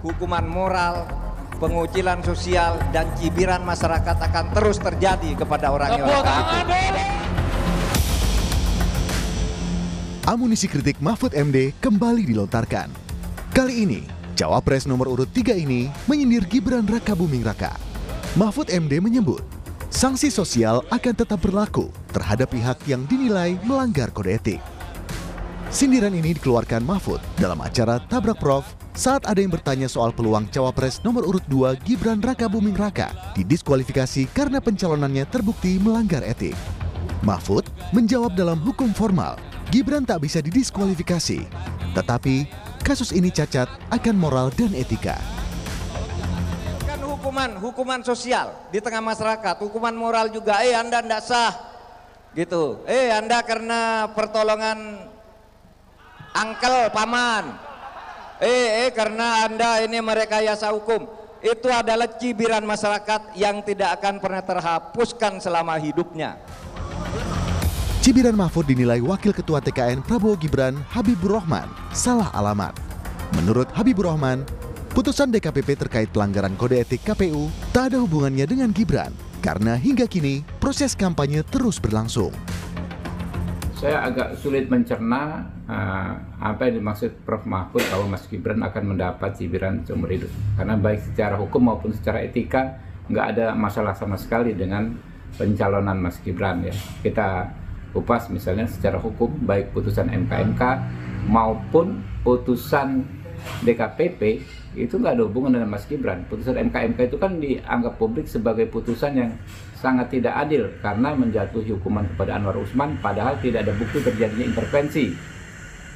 hukuman moral, pengucilan sosial, dan cibiran masyarakat akan terus terjadi kepada orang-orang itu. Amunisi kritik Mahfud MD kembali dilontarkan. Kali ini, Cawapres nomor urut 3 ini menyindir Gibran Rakabuming Raka. Mahfud MD menyebut, sanksi sosial akan tetap berlaku terhadap pihak yang dinilai melanggar kode etik. Sindiran ini dikeluarkan Mahfud dalam acara Tabrak Prof saat ada yang bertanya soal peluang Cawapres nomor urut 2 Gibran Rakabuming Raka didiskualifikasi karena pencalonannya terbukti melanggar etik. Mahfud menjawab dalam hukum formal, Gibran tak bisa didiskualifikasi, tetapi kasus ini cacat akan moral dan etika. Kan hukuman sosial di tengah masyarakat, hukuman moral juga. Anda tidak sah, gitu. Anda karena pertolongan angkel paman. Karena Anda ini merekayasa hukum. Itu adalah cibiran masyarakat yang tidak akan pernah terhapuskan selama hidupnya. Cibiran Mahfud dinilai Wakil Ketua TKN Prabowo Gibran Habibur Rahman salah alamat. Menurut Habibur Rahman, putusan DKPP terkait pelanggaran kode etik KPU tak ada hubungannya dengan Gibran karena hingga kini proses kampanye terus berlangsung. Saya agak sulit mencerna apa yang dimaksud Prof. Mahfud bahwa Mas Gibran akan mendapat cibiran seumur hidup. Karena baik secara hukum maupun secara etika nggak ada masalah sama sekali dengan pencalonan Mas Gibran ya. Kita kupas misalnya secara hukum baik putusan MK maupun putusan DKPP itu nggak ada hubungan dengan Mas Gibran. Putusan MK itu kan dianggap publik sebagai putusan yang sangat tidak adil karena menjatuhi hukuman kepada Anwar Usman padahal tidak ada bukti terjadinya intervensi.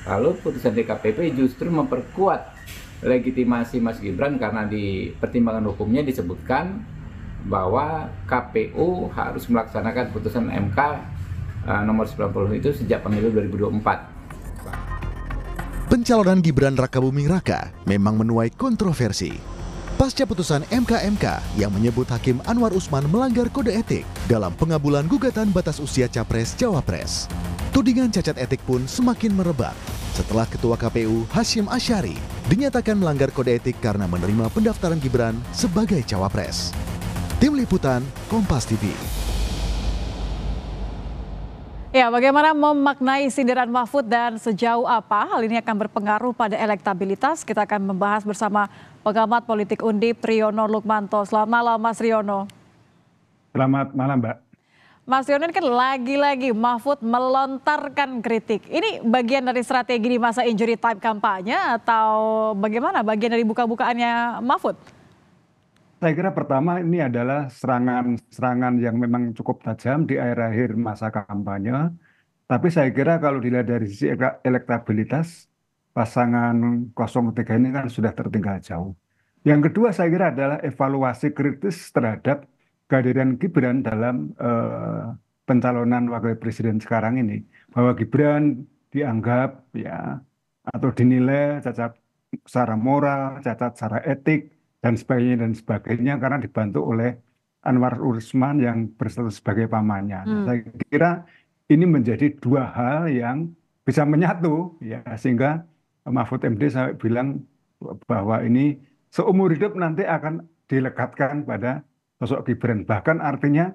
Lalu putusan DKPP justru memperkuat legitimasi Mas Gibran karena di pertimbangan hukumnya disebutkan bahwa KPU harus melaksanakan putusan MK nomor 90 itu sejak pemilu 2024. Pencalonan Gibran Rakabuming Raka memang menuai kontroversi. Pasca putusan MK yang menyebut Hakim Anwar Usman melanggar kode etik dalam pengabulan gugatan batas usia Capres-Cawapres. Tudingan cacat etik pun semakin merebak setelah Ketua KPU Hasyim Asyari dinyatakan melanggar kode etik karena menerima pendaftaran Gibran sebagai Cawapres. Tim Liputan, Kompas TV. Ya, bagaimana memaknai sindiran Mahfud dan sejauh apa hal ini akan berpengaruh pada elektabilitas? Kita akan membahas bersama pengamat politik Undip Triyono Lukmanto. Selamat malam, Mas Triyono. Selamat malam, Mbak. Mas Triyono, ini kan lagi-lagi Mahfud melontarkan kritik. Ini bagian dari strategi di masa injury time kampanye atau bagaimana? Bagian dari buka-bukaannya Mahfud? Saya kira pertama ini adalah serangan yang memang cukup tajam di akhir-akhir masa kampanye. Tapi saya kira kalau dilihat dari sisi elektabilitas, pasangan 03 ini kan sudah tertinggal jauh. Yang kedua saya kira adalah evaluasi kritis terhadap kehadiran Gibran dalam pencalonan wakil presiden sekarang ini. Bahwa Gibran dianggap ya atau dinilai cacat secara moral, cacat secara etik, dan sebagainya karena dibantu oleh Anwar Usman yang berstatus sebagai pamannya. Saya kira ini menjadi dua hal yang bisa menyatu ya sehingga Mahfud MD saya bilang bahwa ini seumur hidup nanti akan dilekatkan pada sosok Gibran. Bahkan artinya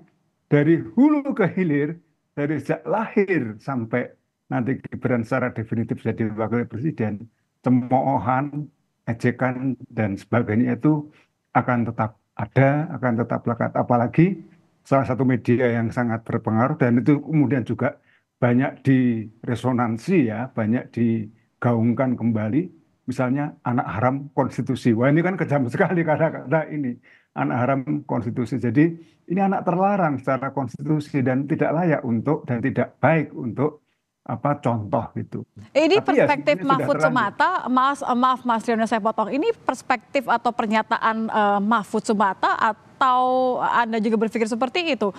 dari hulu ke hilir, dari sejak lahir sampai nanti Gibran secara definitif jadi wakil presiden, cemoohan, ejekan dan sebagainya itu akan tetap ada, akan tetap lekat. Apalagi salah satu media yang sangat berpengaruh dan itu kemudian juga banyak diresonansi ya, banyak digaungkan kembali. Misalnya anak haram konstitusi. Wah ini kan kejam sekali kata-kata ini. Anak haram konstitusi. Jadi ini anak terlarang secara konstitusi dan tidak layak untuk dan tidak baik untuk contoh gitu. Ini tapi perspektif ya, Mahfud semata, maaf Mas Triyono saya potong. Ini perspektif atau pernyataan Mahfud semata atau Anda juga berpikir seperti itu,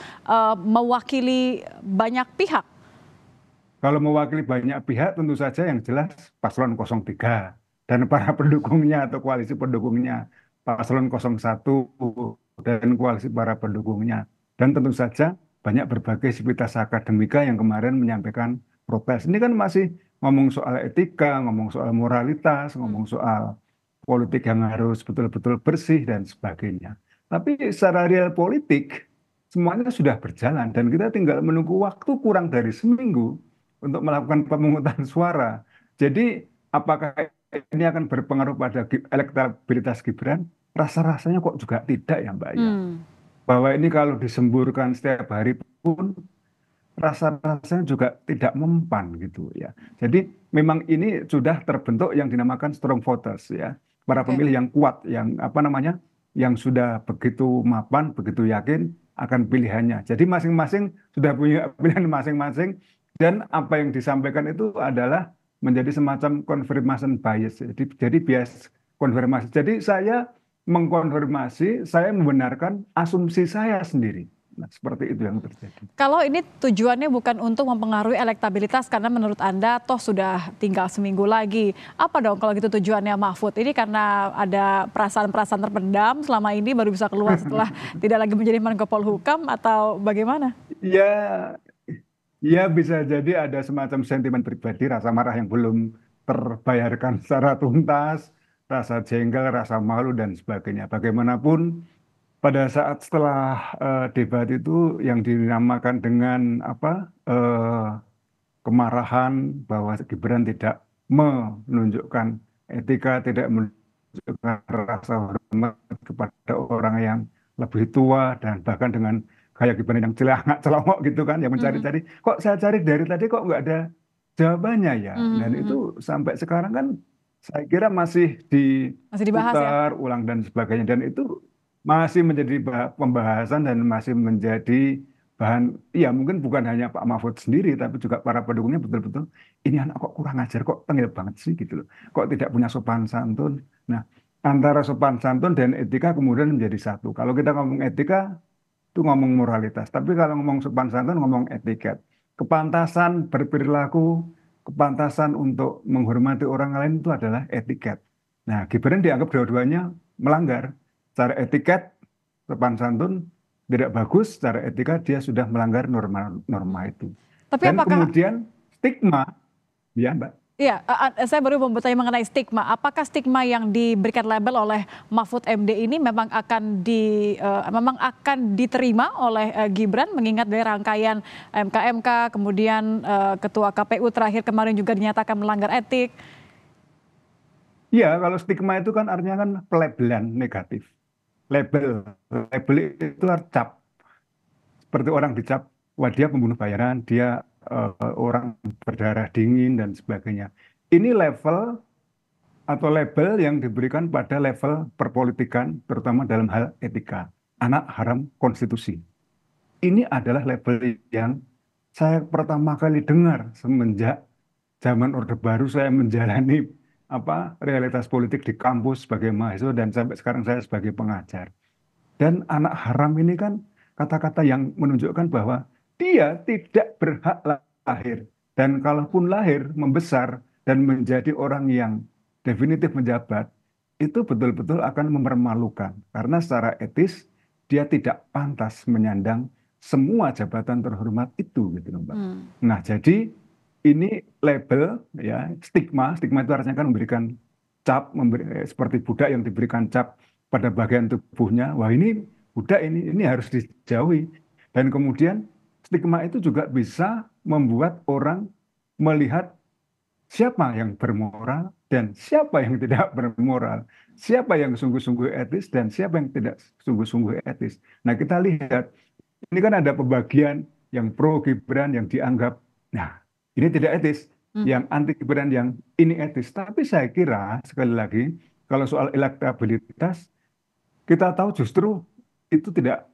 mewakili banyak pihak? Kalau mewakili banyak pihak tentu saja yang jelas paslon 03 dan para pendukungnya atau koalisi pendukungnya, paslon 01 dan koalisi para pendukungnya. Dan tentu saja banyak berbagai sivitas akademika yang kemarin menyampaikan protes. Ini kan masih ngomong soal etika, ngomong soal moralitas, ngomong soal politik yang harus betul-betul bersih dan sebagainya. Tapi secara real politik semuanya sudah berjalan dan kita tinggal menunggu waktu kurang dari seminggu untuk melakukan pemungutan suara. Jadi apakah ini akan berpengaruh pada elektabilitas Gibran? Rasa-rasanya kok juga tidak ya Mbak ya. Bahwa ini kalau disemburkan setiap hari pun rasa-rasanya juga tidak mempan gitu ya. Jadi memang ini sudah terbentuk yang dinamakan strong voters ya. Para pemilih yang kuat, yang apa namanya, yang sudah begitu mapan, begitu yakin akan pilihannya. Jadi masing-masing sudah punya pilihan masing-masing dan apa yang disampaikan itu adalah menjadi semacam confirmation bias. Jadi bias konfirmasi. Jadi saya mengkonfirmasi, saya membenarkan asumsi saya sendiri. Nah, seperti itu yang terjadi. Kalau ini tujuannya bukan untuk mempengaruhi elektabilitas karena menurut Anda toh sudah tinggal seminggu lagi. Apa dong kalau gitu tujuannya Mahfud? Ini karena ada perasaan-perasaan terpendam selama ini baru bisa keluar setelah tidak lagi menjadi Menko Polhukam atau bagaimana? Ya, ya bisa jadi ada semacam sentimen pribadi, rasa marah yang belum terbayarkan secara tuntas, rasa jengkel, rasa malu dan sebagainya. Bagaimanapun pada saat setelah debat itu yang dinamakan dengan apa kemarahan bahwa Gibran tidak menunjukkan etika, tidak menunjukkan rasa hormat kepada orang yang lebih tua dan bahkan dengan gaya Gibran yang celongok gitu kan, yang mencari-cari. Kok saya cari dari tadi kok nggak ada jawabannya ya. Dan itu sampai sekarang kan saya kira masih dibahas ya. diputar ulang dan sebagainya. Dan itu masih menjadi pembahasan dan masih menjadi bahan, ya mungkin bukan hanya Pak Mahfud sendiri, tapi juga para pendukungnya betul-betul, ini anak kok kurang ajar, kok tengil banget sih gitu loh. Kok tidak punya sopan santun. Nah, antara sopan santun dan etika kemudian menjadi satu. Kalau kita ngomong etika, itu ngomong moralitas. Tapi kalau ngomong sopan santun, ngomong etiket. Kepantasan berperilaku, kepantasan untuk menghormati orang lain itu adalah etiket. Nah, Gibran dianggap dua-duanya melanggar. Secara etiket, sopan santun tidak bagus, secara etika dia sudah melanggar norma itu. Tapi Dan apakah kemudian stigma, ya Mbak. Iya, saya baru mau bertanya mengenai stigma. Apakah stigma yang diberikan label oleh Mahfud MD ini memang akan diterima oleh Gibran mengingat dari rangkaian MK-MK, kemudian Ketua KPU terakhir kemarin juga dinyatakan melanggar etik. Iya, kalau stigma itu kan artinya kan pelabelan negatif. Label itu cap. Seperti orang dicap, wah dia pembunuh bayaran, dia orang berdarah dingin dan sebagainya. Ini level atau label yang diberikan pada level perpolitikan, terutama dalam hal etika. Anak haram konstitusi. Ini adalah label yang saya pertama kali dengar semenjak zaman Orde Baru saya menjalani realitas politik di kampus sebagai mahasiswa dan sampai sekarang saya sebagai pengajar. Dan anak haram ini kan kata-kata yang menunjukkan bahwa dia tidak berhak lahir. Dan kalaupun lahir, membesar, dan menjadi orang yang definitif menjabat, itu betul-betul akan mempermalukan. Karena secara etis, dia tidak pantas menyandang semua jabatan terhormat itu, gitu Mbak. Nah, jadi ini label, ya stigma itu artinya kan memberikan cap, seperti budak yang diberikan cap pada bagian tubuhnya. Wah ini budak ini harus dijauhi. Dan kemudian stigma itu juga bisa membuat orang melihat siapa yang bermoral dan siapa yang tidak bermoral, siapa yang sungguh-sungguh etis dan siapa yang tidak sungguh-sungguh etis. Nah kita lihat ini kan ada pembagian yang pro Gibran yang dianggap, nah ini tidak etis, yang anti Gibran yang ini etis. Tapi saya kira sekali lagi kalau soal elektabilitas kita tahu justru itu tidak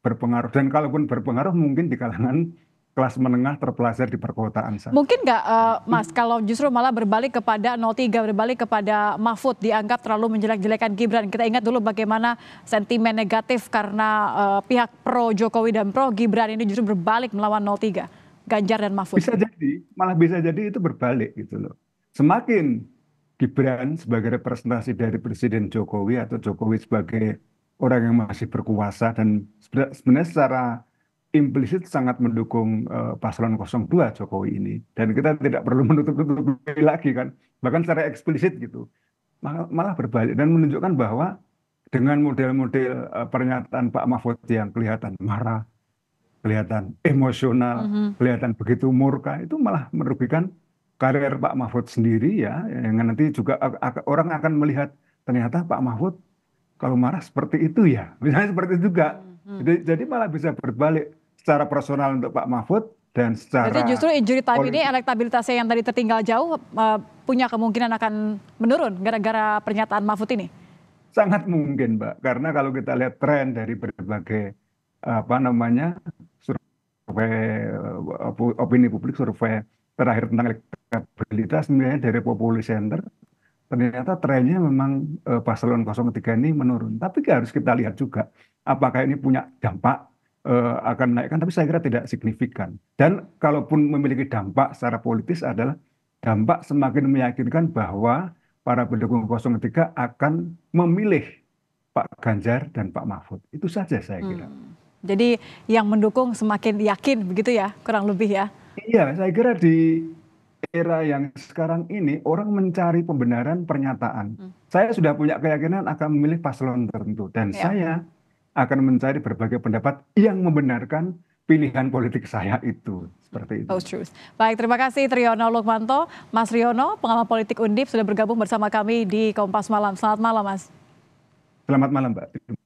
berpengaruh dan kalaupun berpengaruh mungkin di kalangan kelas menengah terpelajar di perkotaan saja. Mungkin nggak Mas kalau justru malah berbalik kepada 03, berbalik kepada Mahfud dianggap terlalu menjelek-jelekan Gibran. Kita ingat dulu bagaimana sentimen negatif karena pihak pro Jokowi dan pro Gibran ini justru berbalik melawan 03. Ganjar dan Mahfud. Bisa jadi, malah bisa jadi itu berbalik gitu loh. Semakin Gibran sebagai representasi dari Presiden Jokowi atau Jokowi sebagai orang yang masih berkuasa dan sebenarnya secara implisit sangat mendukung paslon 02 Jokowi ini. Dan kita tidak perlu menutup-nutupi lagi kan, bahkan secara eksplisit gitu. malah berbalik dan menunjukkan bahwa dengan model-model pernyataan Pak Mahfud yang kelihatan marah, kelihatan emosional, kelihatan begitu murka, itu malah merugikan karir Pak Mahfud sendiri ya, yang nanti juga orang akan melihat ternyata Pak Mahfud kalau marah seperti itu ya, misalnya seperti itu juga. Jadi malah bisa berbalik secara personal untuk Pak Mahfud dan secara Berarti justru injury time ini politik elektabilitasnya yang tadi tertinggal jauh punya kemungkinan akan menurun gara-gara pernyataan Mahfud ini. sangat mungkin, Mbak. Karena kalau kita lihat tren dari berbagai apa namanya survei opini publik, survei terakhir tentang elektabilitas, misalnya dari Populi Center, ternyata trennya memang paslon 03 ini menurun. Tapi harus kita lihat juga apakah ini punya dampak akan naikkan, tapi saya kira tidak signifikan. Dan kalaupun memiliki dampak secara politis adalah dampak semakin meyakinkan bahwa para pendukung 03 akan memilih Pak Ganjar dan Pak Mahfud. Itu saja saya kira. Jadi yang mendukung semakin yakin begitu ya, kurang lebih ya. Iya, saya kira di era yang sekarang ini orang mencari pembenaran pernyataan. Saya sudah punya keyakinan akan memilih paslon tertentu dan saya akan mencari berbagai pendapat yang membenarkan pilihan politik saya itu. Seperti itu. Truth. Baik, terima kasih Triyono Lukmanto. Mas Riono, pengamat politik Undip sudah bergabung bersama kami di Kompas Malam. Selamat malam, Mas. Selamat malam, Mbak.